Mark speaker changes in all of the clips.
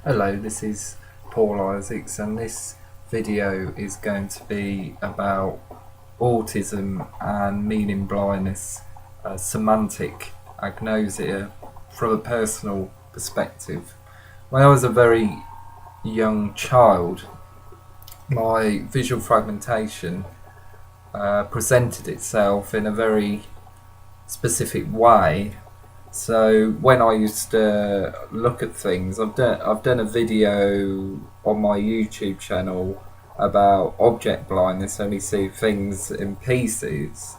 Speaker 1: Hello, this is Paul Isaacs, and this video is going to be about autism and meaning blindness, semantic agnosia, from a personal perspective. When I was a very young child, my visual fragmentation presented itself in a very specific way. So when I used to look at things, I've done a video on my YouTube channel about object blindness, only see things in pieces.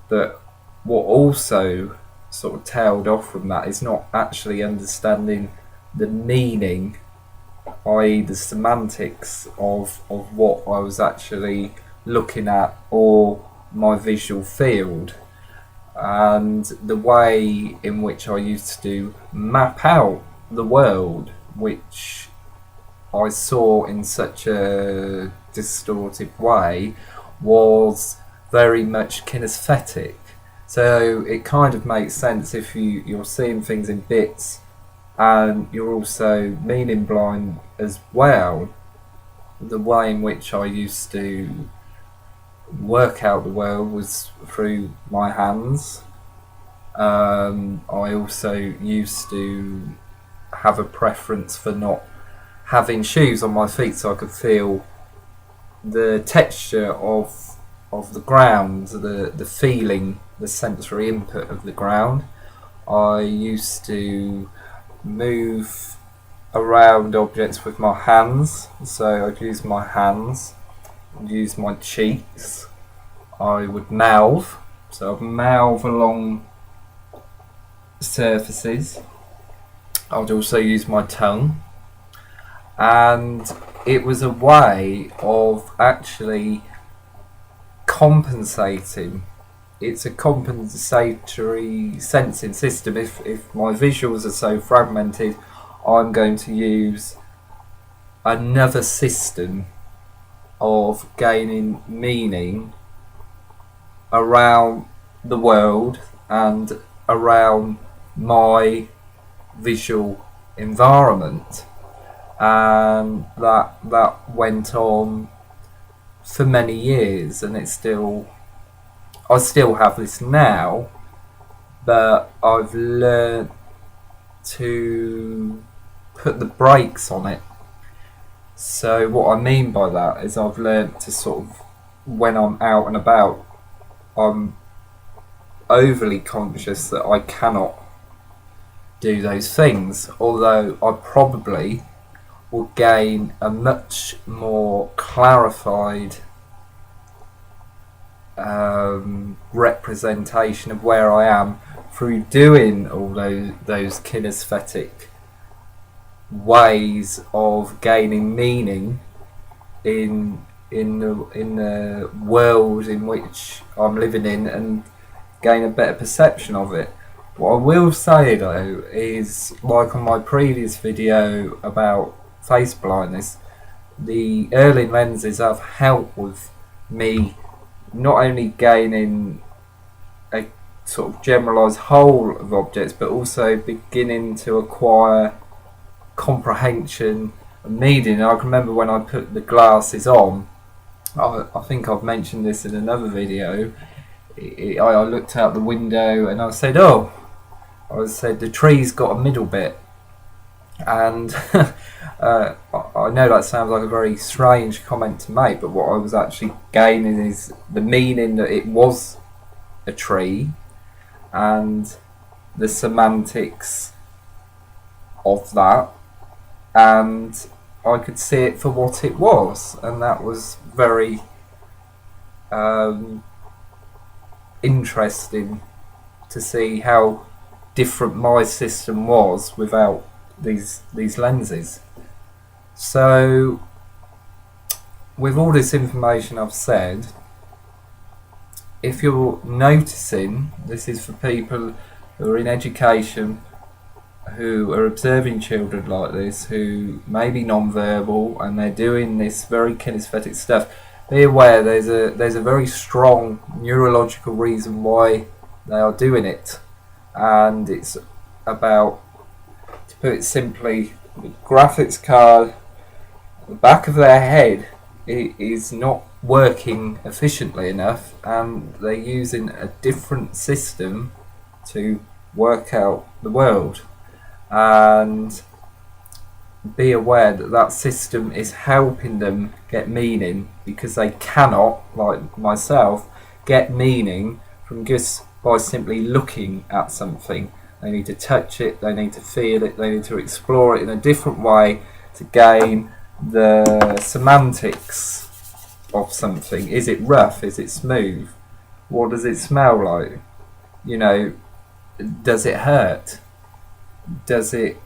Speaker 1: But what also sort of tailed off from that is not actually understanding the meaning, i.e. the semantics of what I was actually looking at, or my visual field. And the way in which I used to map out the world, which I saw in such a distorted way, was very much kinesthetic. So it kind of makes sense if you're seeing things in bits and you're also meaning blind as well. The way in which I used to work out the world was through my hands. I also used to have a preference for not having shoes on my feet, so I could feel the texture of the ground, the feeling, the sensory input of the ground. I used to move around objects with my hands, so I'd use my hands, use my cheeks. I would mouth, so I'd mouth along surfaces. I'd also use my tongue, and it was a way of actually compensating. It's a compensatory sensing system. If my visuals are so fragmented, I'm going to use another system of gaining meaning around the world and around my visual environment. And that went on for many years, and I still have this now, but I've learned to put the brakes on it. So what I mean by that is I've learned to sort of, when I'm out and about, I'm overly conscious that I cannot do those things, although I probably will gain a much more clarified representation of where I am through doing all those kinesthetic ways of gaining meaning in the world in which I'm living in, and gain a better perception of it. What I will say though is, like on my previous video about face blindness, the Irlen Lenses have helped with me not only gaining a sort of generalised whole of objects, but also beginning to acquire comprehension and meaning. I can remember when I put the glasses on, I think I've mentioned this in another video, I looked out the window and I said the tree's got a middle bit, and I know that sounds like a very strange comment to make, but what I was actually gaining is the meaning that it was a tree and the semantics of that, and I could see it for what it was, and that was very interesting to see how different my system was without these lenses. So with all this information I've said, if you're noticing, this is for people who are in education, who are observing children like this, who may be non-verbal and they're doing this very kinesthetic stuff, be aware there's a very strong neurological reason why they are doing it, and it's about, to put it simply, graphics card at the back of their head is not working efficiently enough, and they're using a different system to work out the world. And be aware that that system is helping them get meaning, because they cannot, like myself, get meaning from just by simply looking at something. They need to touch it, they need to feel it, they need to explore it in a different way to gain the semantics of something. Is it rough? Is it smooth? What does it smell like? You know, does it hurt? Doesn't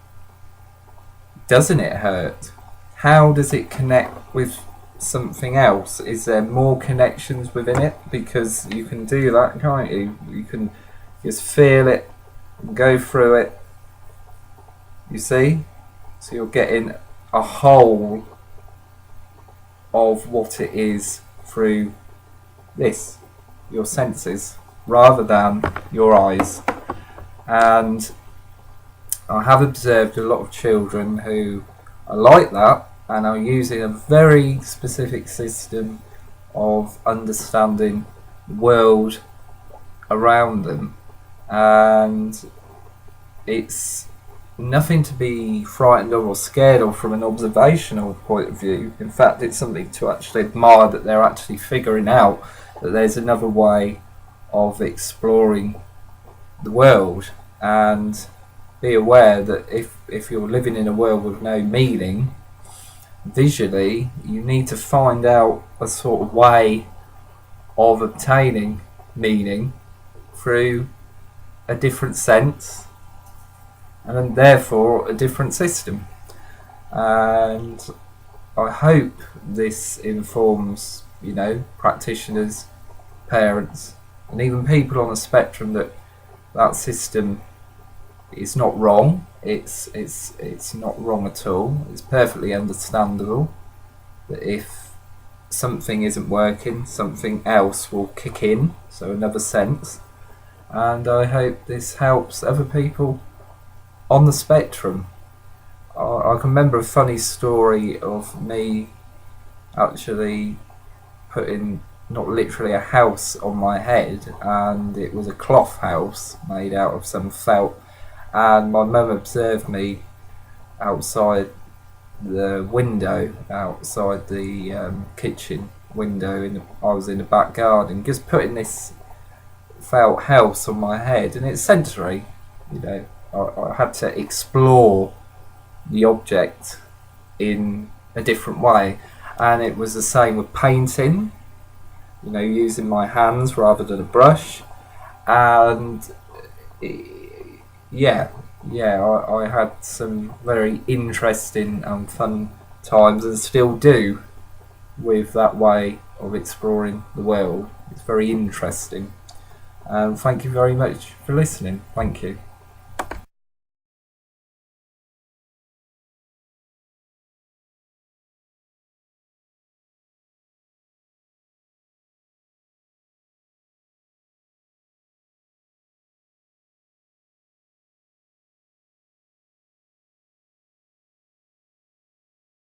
Speaker 1: it hurt? How does it connect with something else? Is there more connections within it? Because you can do that, can't you? You can just feel it, go through it, you see? So you're getting a whole of what it is through this, your senses, rather than your eyes. And I have observed a lot of children who are like that and are using a very specific system of understanding the world around them, and it's nothing to be frightened of or scared of from an observational point of view. In fact, it's something to actually admire, that they're actually figuring out that there's another way of exploring the world. And be aware that if you're living in a world with no meaning visually, you need to find out a sort of way of obtaining meaning through a different sense, and then therefore a different system. And I hope this informs, practitioners, parents, and even people on the spectrum that that system is not wrong. It's not wrong at all. It's perfectly understandable that if something isn't working, something else will kick in, so another sense. And I hope this helps other people on the spectrum. I can remember a funny story of me actually putting, not literally a house on my head, and it was a cloth house made out of some felt, and my mum observed me outside the window, outside the kitchen window, I was in the back garden, just putting this felt house on my head, and it's sensory, I had to explore the object in a different way. And it was the same with painting, using my hands rather than a brush. And I had some very interesting and fun times, and still do, with that way of exploring the world. It's very interesting. Thank you very much for listening. Thank you.